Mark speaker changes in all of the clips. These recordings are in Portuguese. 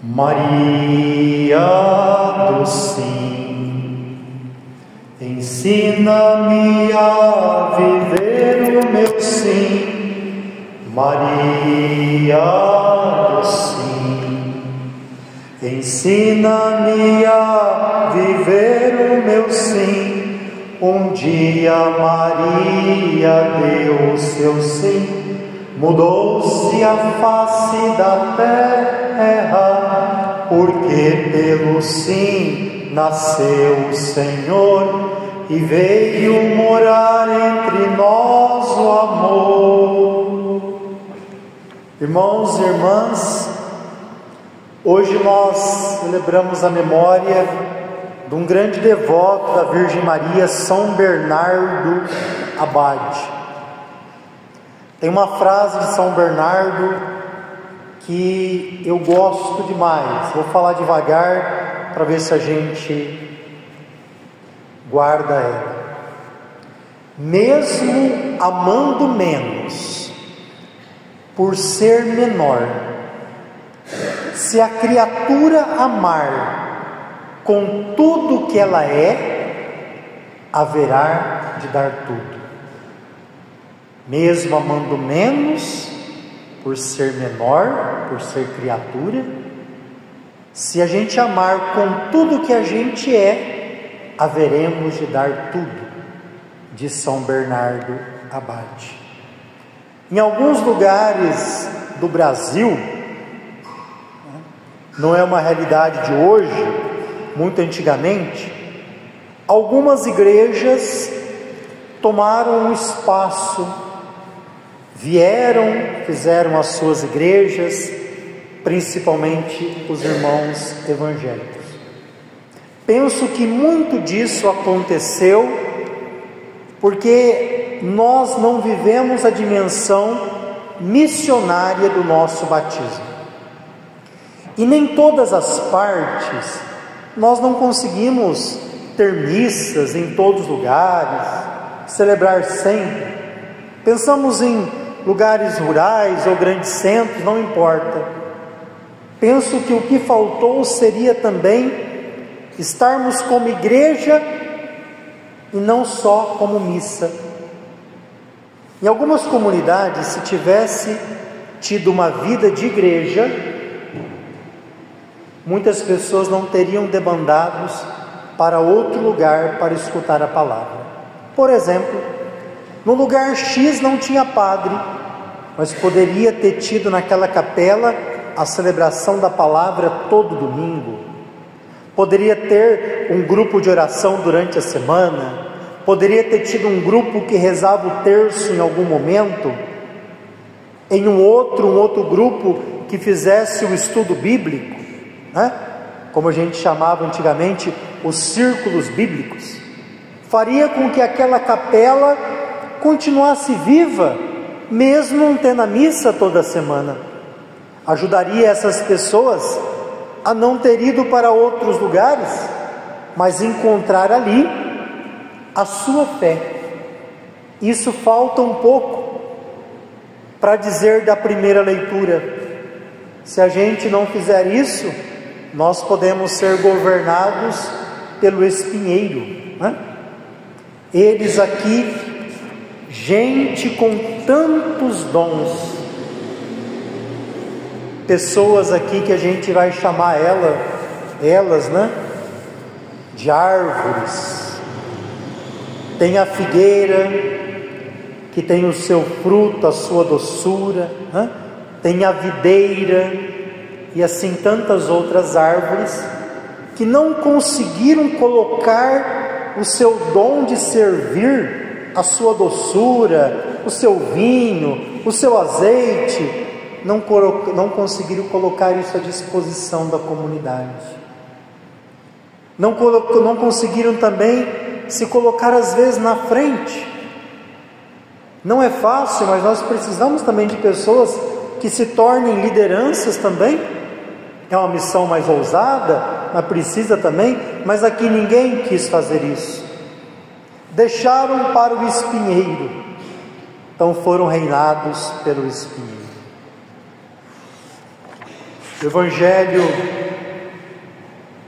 Speaker 1: Maria do sim, ensina-me a viver o meu sim. Maria do sim, ensina-me a viver o meu sim. Um dia Maria deu seu sim, mudou-se a face da terra, porque pelo sim nasceu o Senhor e veio morar entre nós o amor. Irmãos e irmãs, hoje nós celebramos a memória de um grande devoto da Virgem Maria, São Bernardo Abade. Tem uma frase de São Bernardo que eu gosto demais. Vou falar devagar para ver se a gente guarda ela. Mesmo amando menos, por ser menor, se a criatura amar com tudo que ela haverá de dar tudo. Mesmo amando menos, por ser menor, por ser criatura, se a gente amar com tudo que a gente haveremos de dar tudo, de São Bernardo Abade. Em alguns lugares do Brasil, não é uma realidade de hoje, muito antigamente, algumas igrejas tomaram um espaço, fizeram as suas igrejas, principalmente os irmãos evangélicos. Penso que muito disso aconteceu porque nós não vivemos a dimensão missionária do nosso batismo. E nem todas as partes nós não conseguimos ter missas em todos os lugares, celebrar sempre. Pensamos em lugares rurais ou grandes centros, não importa. Penso que o que faltou seria também estarmos como igreja e não só como missa. Em algumas comunidades, se tivesse tido uma vida de igreja, muitas pessoas não teriam debandados para outro lugar para escutar a palavra. Por exemplo, no lugar X não tinha padre, mas poderia ter tido naquela capela a celebração da palavra todo domingo. Poderia ter um grupo de oração durante a semana. Poderia ter tido um grupo que rezava o terço em algum momento. Em um outro grupo que fizesse o estudo bíblico, como a gente chamava antigamente, os círculos bíblicos. Faria com que aquela capela continuasse viva, mesmo não tendo a missa toda semana. Ajudaria essas pessoas a não ter ido para outros lugares, mas encontrar ali a sua fé. Isso falta um pouco para dizer da primeira leitura. Se a gente não fizer isso, nós podemos ser governados pelo espinheiro, Eles aqui, gente com tantos dons, pessoas aqui que a gente vai chamar elas, de árvores. Tem a figueira, que tem o seu fruto, a sua doçura, tem a videira, e assim tantas outras árvores, que não conseguiram colocar o seu dom de servir, a sua doçura, o seu vinho, o seu azeite, não conseguiram colocar isso à disposição da comunidade. Não conseguiram também se colocar às vezes na frente. Não é fácil, mas nós precisamos também de pessoas que se tornem lideranças também. É uma missão mais ousada, mas precisa também. Mas aqui ninguém quis fazer isso. Deixaram para o espinheiro, então foram reinados pelo espinheiro. O Evangelho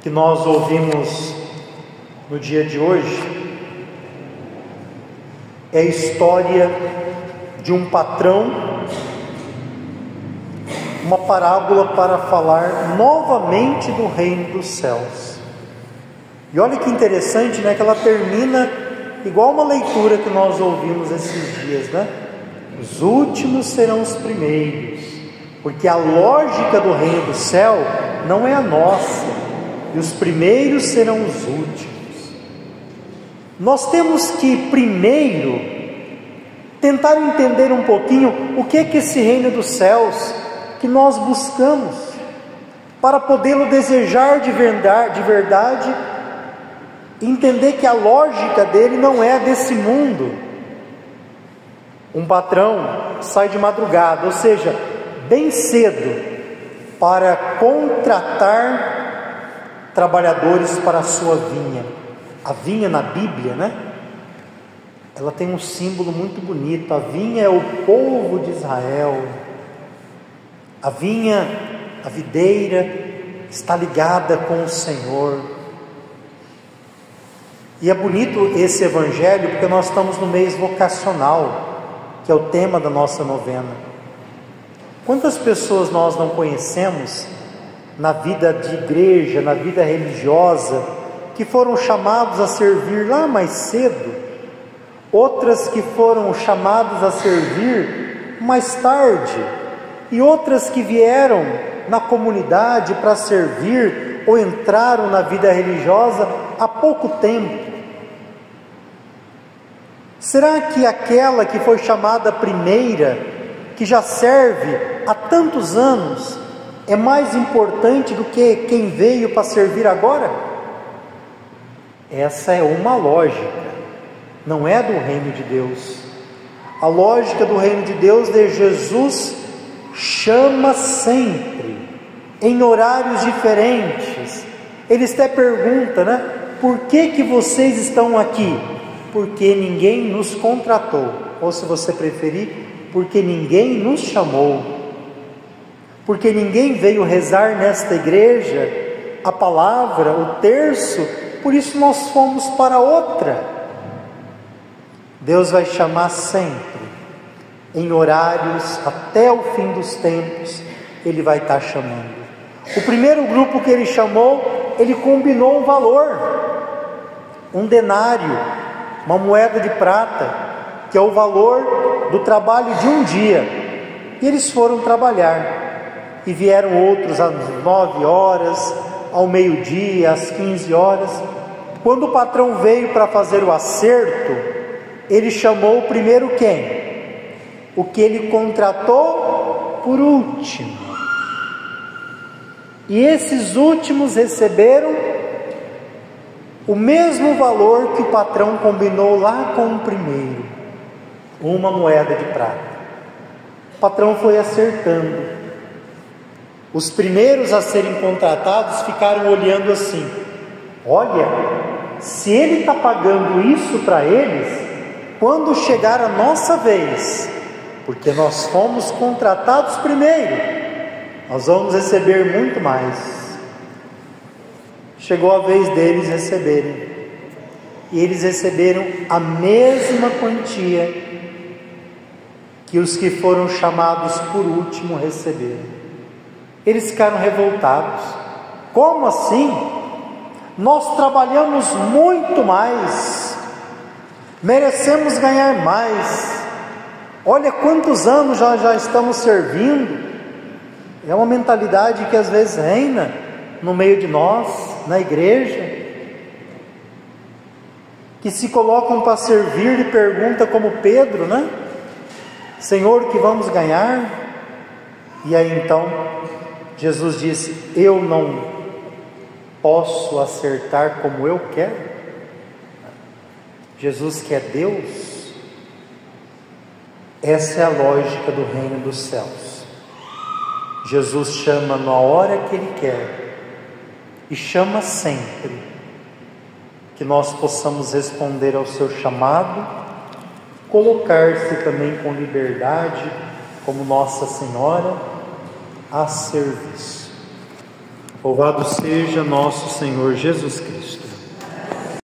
Speaker 1: que nós ouvimos no dia de hoje é a história de um patrão, uma parábola para falar novamente do reino dos céus. E olha que interessante, né, que ela termina igual uma leitura que nós ouvimos esses dias, né? Os últimos serão os primeiros, porque a lógica do reino do céu não é a nossa, e os primeiros serão os últimos. Nós temos que primeiro tentar entender um pouquinho o que é que esse reino dos céus que nós buscamos, para podê-lo desejar de verdade, entender que a lógica dele não é desse mundo. Um patrão sai de madrugada, ou seja, bem cedo, para contratar trabalhadores para a sua vinha. A vinha na Bíblia, né? Ela tem um símbolo muito bonito. A vinha é o povo de Israel. A vinha, a videira, está ligada com o Senhor. E é bonito esse evangelho, porque nós estamos no mês vocacional, que é o tema da nossa novena. Quantas pessoas nós não conhecemos na vida de igreja, na vida religiosa, que foram chamados a servir lá mais cedo, outras que foram chamadas a servir mais tarde, e outras que vieram na comunidade para servir ou entraram na vida religiosa há pouco tempo. Será que aquela que foi chamada primeira, que já serve há tantos anos, é mais importante do que quem veio para servir agora? Essa é uma lógica, não é do reino de Deus. A lógica do reino de Deus é Jesus chama sempre, em horários diferentes. Ele até pergunta, né? Por que vocês estão aqui? Porque ninguém nos contratou, ou se você preferir, porque ninguém nos chamou, porque ninguém veio rezar nesta igreja a palavra, o terço, por isso nós fomos para outra. Deus vai chamar sempre, em horários até o fim dos tempos, Ele vai estar chamando. O primeiro grupo que Ele chamou, Ele combinou um valor, um denário, uma moeda de prata, que é o valor do trabalho de um dia. E eles foram trabalhar, e vieram outros às 9 horas, ao meio-dia, às 15 horas. Quando o patrão veio para fazer o acerto, ele chamou primeiro quem? O que ele contratou por último. E esses últimos receberam o mesmo valor que o patrão combinou lá com o primeiro, uma moeda de prata. O patrão foi acertando. Os primeiros a serem contratados ficaram olhando assim: olha, se ele está pagando isso para eles, quando chegar a nossa vez, porque nós fomos contratados primeiro, nós vamos receber muito mais. Chegou a vez deles receberem, e eles receberam a mesma quantia que os que foram chamados por último receberam. Eles ficaram revoltados. Como assim? Nós trabalhamos muito mais, merecemos ganhar mais. Olha quantos anos já estamos servindo. É uma mentalidade que às vezes reina no meio de nós, na igreja, que se colocam para servir e perguntam como Pedro, né? Senhor, o que vamos ganhar? E aí então Jesus disse: eu não posso acertar como eu quero. Jesus que é Deus. Essa é a lógica do reino dos céus. Jesus chama na hora que Ele quer, e chama sempre. Que nós possamos responder ao seu chamado, colocar-se também com liberdade, como Nossa Senhora, a serviço. Louvado seja nosso Senhor Jesus Cristo.